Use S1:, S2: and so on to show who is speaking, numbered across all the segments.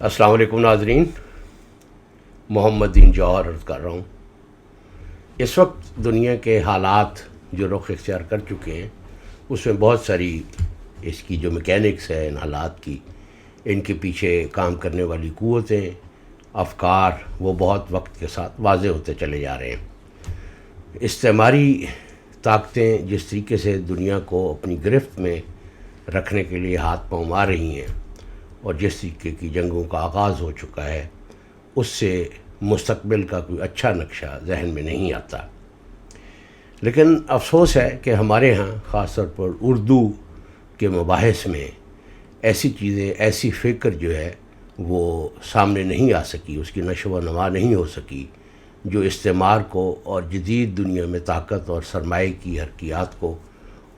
S1: السلام علیکم ناظرین، محمد دین جوہر عرض کر رہا ہوں۔ اس وقت دنیا کے حالات جو رخ اختیار کر چکے ہیں اس میں بہت ساری اس کی جو میکینکس ہے ان حالات کی، ان کے پیچھے کام کرنے والی قوتیں، افکار، وہ بہت وقت کے ساتھ واضح ہوتے چلے جا رہے ہیں۔ استعماری طاقتیں جس طریقے سے دنیا کو اپنی گرفت میں رکھنے کے لیے ہاتھ پاؤں مار رہی ہیں اور جس طریقے کی جنگوں کا آغاز ہو چکا ہے، اس سے مستقبل کا کوئی اچھا نقشہ ذہن میں نہیں آتا۔ لیکن افسوس ہے کہ ہمارے ہاں خاص طور پر اردو کے مباحث میں ایسی چیزیں، ایسی فکر جو ہے وہ سامنے نہیں آ سکی، اس کی نشو و نما نہیں ہو سکی، جو استعمار کو اور جدید دنیا میں طاقت اور سرمایہ کی حرکیات کو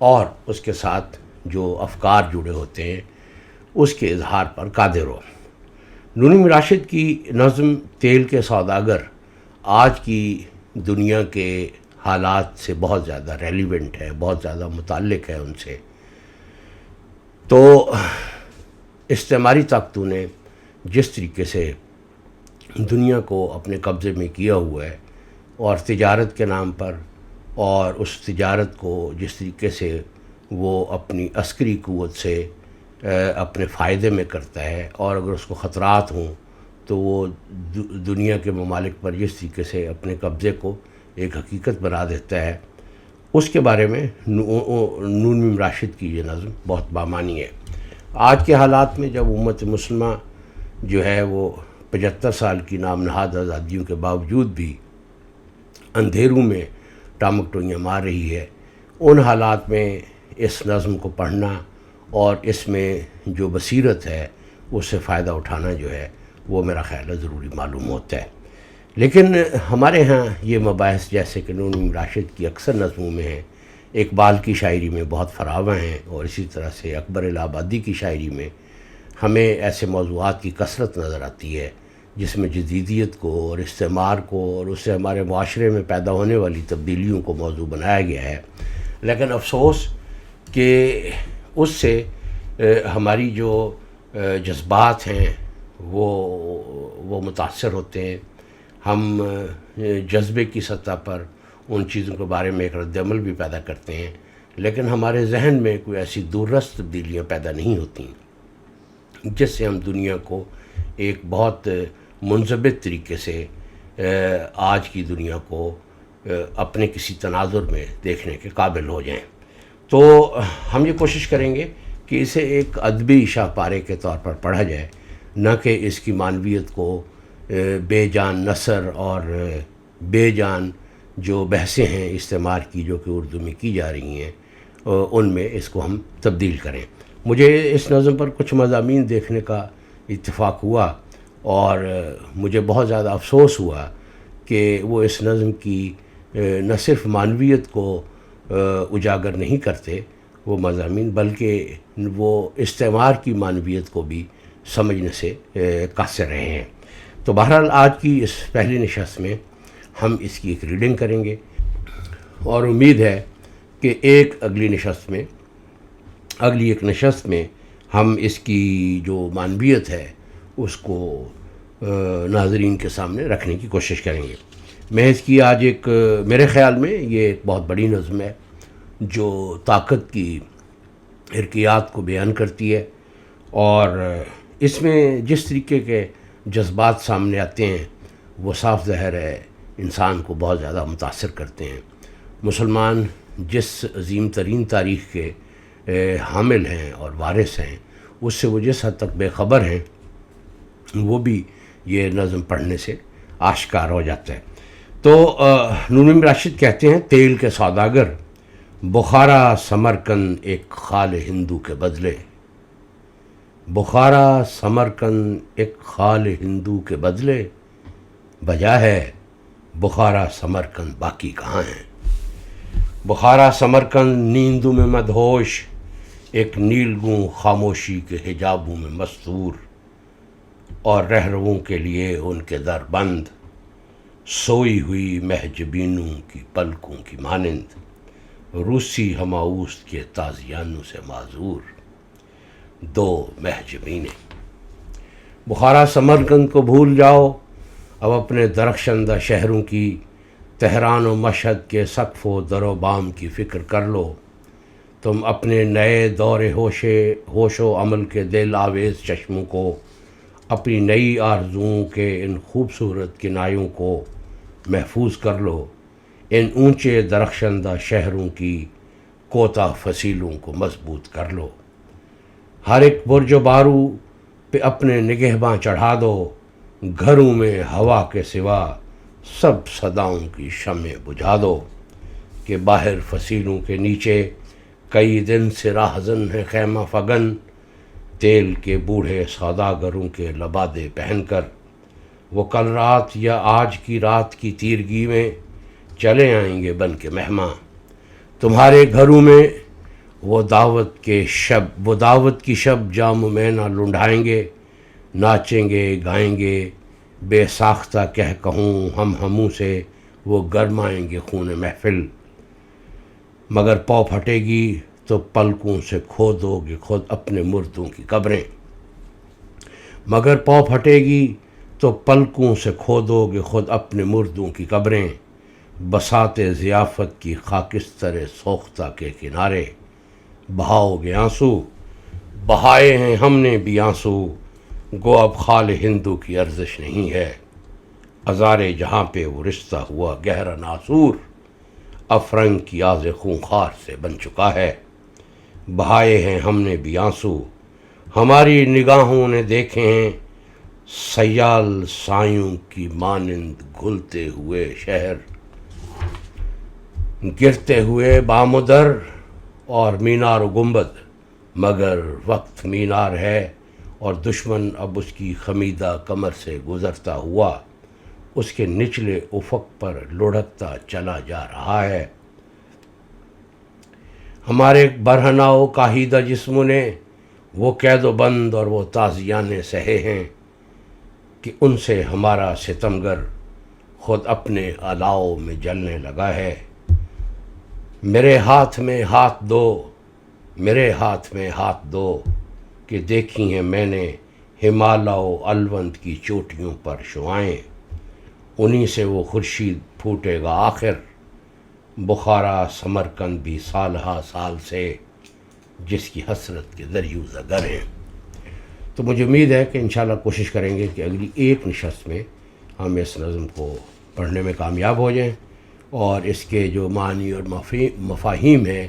S1: اور اس کے ساتھ جو افکار جڑے ہوتے ہیں اس کے اظہار پر قادر ہو۔ نون راشد کی نظم تیل کے سوداگر آج کی دنیا کے حالات سے بہت زیادہ ریلیونٹ ہے، بہت زیادہ متعلق ہے ان سے۔ تو استعماری طاقتوں نے جس طریقے سے دنیا کو اپنے قبضے میں کیا ہوا ہے اور تجارت کے نام پر، اور اس تجارت کو جس طریقے سے وہ اپنی عسکری قوت سے اپنے فائدے میں کرتا ہے، اور اگر اس کو خطرات ہوں تو وہ دنیا کے ممالک پر جس طریقے سے اپنے قبضے کو ایک حقیقت بنا دیتا ہے، اس کے بارے میں نون راشد کی یہ نظم بہت بامانی ہے۔ آج کے حالات میں جب امت مسلمہ جو ہے وہ 75 سال کی نام نہاد آزادیوں کے باوجود بھی اندھیروں میں ٹامک ٹوئیاں مار رہی ہے، ان حالات میں اس نظم کو پڑھنا اور اس میں جو بصیرت ہے اس سے فائدہ اٹھانا جو ہے وہ میرا خیال ہے ضروری معلوم ہوتا ہے۔ لیکن ہمارے ہاں یہ مباحث جیسے کہ نون راشد کی اکثر نظموں میں ہیں، اقبال کی شاعری میں بہت فراواں ہیں، اور اسی طرح سے اکبر الہ آبادی کی شاعری میں ہمیں ایسے موضوعات کی کثرت نظر آتی ہے جس میں جدیدیت کو اور استعمار کو اور اس سے ہمارے معاشرے میں پیدا ہونے والی تبدیلیوں کو موضوع بنایا گیا ہے۔ لیکن افسوس کہ اس سے ہماری جو جذبات ہیں وہ متاثر ہوتے ہیں۔ ہم جذبے کی سطح پر ان چیزوں کے بارے میں ایک رد عمل بھی پیدا کرتے ہیں، لیکن ہمارے ذہن میں کوئی ایسی دوررس تبدیلیاں پیدا نہیں ہوتیں جس سے ہم دنیا کو ایک بہت منضبط طریقے سے آج کی دنیا کو اپنے کسی تناظر میں دیکھنے کے قابل ہو جائیں۔ تو ہم یہ کوشش کریں گے کہ اسے ایک ادبی شاہ پارے کے طور پر پڑھا جائے، نہ کہ اس کی معنویت کو بے جان نثر اور بے جان جو بحثیں ہیں استعمار کی جو کہ اردو میں کی جا رہی ہیں ان میں اس کو ہم تبدیل کریں۔ مجھے اس نظم پر کچھ مضامین دیکھنے کا اتفاق ہوا اور مجھے بہت زیادہ افسوس ہوا کہ وہ اس نظم کی نہ صرف معنویت کو اجاگر نہیں کرتے وہ مضامین، بلکہ وہ استعمار کی معنویت کو بھی سمجھنے سے قاصر رہے ہیں۔ تو بہرحال آج کی اس پہلی نشست میں ہم اس کی ایک ریڈنگ کریں گے، اور امید ہے کہ اگلی ایک نشست میں ہم اس کی جو معنویت ہے اس کو ناظرین کے سامنے رکھنے کی کوشش کریں گے۔ میں اس کی آج میرے خیال میں یہ ایک بہت بڑی نظم ہے جو طاقت کی حرکیات کو بیان کرتی ہے، اور اس میں جس طریقے کے جذبات سامنے آتے ہیں وہ صاف ظاہر ہے انسان کو بہت زیادہ متاثر کرتے ہیں۔ مسلمان جس عظیم ترین تاریخ کے حامل ہیں اور وارث ہیں، اس سے وہ جس حد تک بے خبر ہیں وہ بھی یہ نظم پڑھنے سے آشکار ہو جاتا ہے۔ تو نون راشد کہتے ہیں، تیل کے سوداگر بخارا سمرقند ایک خال ہندو کے بدلے، بخارا سمرقند ایک خال ہندو کے بدلے، بجا ہے بخارا سمرقند باقی کہاں ہیں۔ بخارا سمرقند نیندوں میں مدہوش، ایک نیلگوں خاموشی کے حجابوں میں مستور، اور رہرووں کے لیے ان کے در بند، سوئی ہوئی محجبینوں کی پلکوں کی مانند، روسی ہماؤس کے تازیانوں سے معذور دو محجبینیں۔ بخارا سمرقند کو بھول جاؤ، اب اپنے درخشندہ شہروں کی، تہران و مشہد کے سقف و در و بام کی فکر کر لو۔ تم اپنے نئے دور ہوش و عمل کے دل آویز چشموں کو، اپنی نئی آرزوؤں کے ان خوبصورت کنایوں کو محفوظ کر لو۔ ان اونچے درخشندہ شہروں کی کوتاہ فصیلوں کو مضبوط کر لو۔ ہر ایک برج و بارو پہ اپنے نگہباں چڑھا دو، گھروں میں ہوا کے سوا سب صداؤں کی شمع بجھا دو، کہ باہر فصیلوں کے نیچے کئی دن سے راہزن ہے خیمہ فگن، تیل کے بوڑھے سوداگروں کے لبادے پہن کر۔ وہ کل رات یا آج کی رات کی تیرگی میں چلے آئیں گے بن کے مہمان، تمہارے گھروں میں وہ دعوت کی شب جام میں نہ لنڈھائیں گے، ناچیں گے گائیں گے بے ساختہ کہوں ہم ہموں سے، وہ گرمائیں گے خون محفل۔ مگر پاؤ پھٹے گی تو پلکوں سے کھودو گے خود اپنے مردوں کی قبریں، مگر پاؤ پھٹے گی تو پلکوں سے کھودو گے خود اپنے مردوں کی قبریں۔ بساط ضیافت کی خاکستر سوختہ کے کنارے بہاؤ گے آنسو، بہائے ہیں ہم نے بھی آنسو، گو اب خال ہندو کی ارزش نہیں ہے، ازارے جہاں پہ وہ رشتہ ہوا گہرا ناسور، افرنگ کی آز خونخوار سے بن چکا ہے۔ بہائے ہیں ہم نے بھی آنسو، ہماری نگاہوں نے دیکھے ہیں سیال سایوں کی مانند گھلتے ہوئے شہر، گرتے ہوئے بام و در اور مینار و گنبد، مگر وقت مینار ہے اور دشمن اب اس کی خمیدہ کمر سے گزرتا ہوا اس کے نچلے افق پر لڑھکتا چلا جا رہا ہے۔ ہمارے برہنہ و کاہیدہ جسموں نے وہ قید و بند اور وہ تازیانے سہے ہیں کہ ان سے ہمارا ستمگر خود اپنے الاؤ میں جلنے لگا ہے۔ میرے ہاتھ میں ہاتھ دو کہ دیکھی ہیں میں نے ہمالیہ و الوند کی چوٹیوں پر شعائیں، انہی سے وہ خورشید پھوٹے گا آخر، بخارا سمرقند بھی سالہا سال سے جس کی حسرت کے دریوزہ گر ہیں۔ تو مجھے امید ہے کہ انشاءاللہ کوشش کریں گے کہ اگلی ایک نشست میں ہم اس نظم کو پڑھنے میں کامیاب ہو جائیں، اور اس کے جو معنی اور مفاہیم ہیں،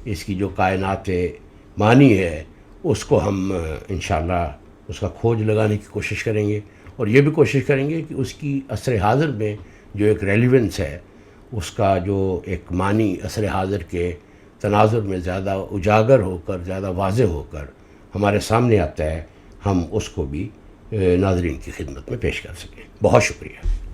S1: اس کی جو کائنات معنی ہے، اس کو ہم انشاءاللہ اس کا کھوج لگانے کی کوشش کریں گے، اور یہ بھی کوشش کریں گے کہ اس کی عصر حاضر میں جو ایک ریلیونس ہے، اس کا جو ایک معنی عصر حاضر کے تناظر میں زیادہ اجاگر ہو کر، زیادہ واضح ہو کر ہمارے سامنے آتا ہے، ہم اس کو بھی ناظرین کی خدمت میں پیش کر سکیں۔ بہت شکریہ۔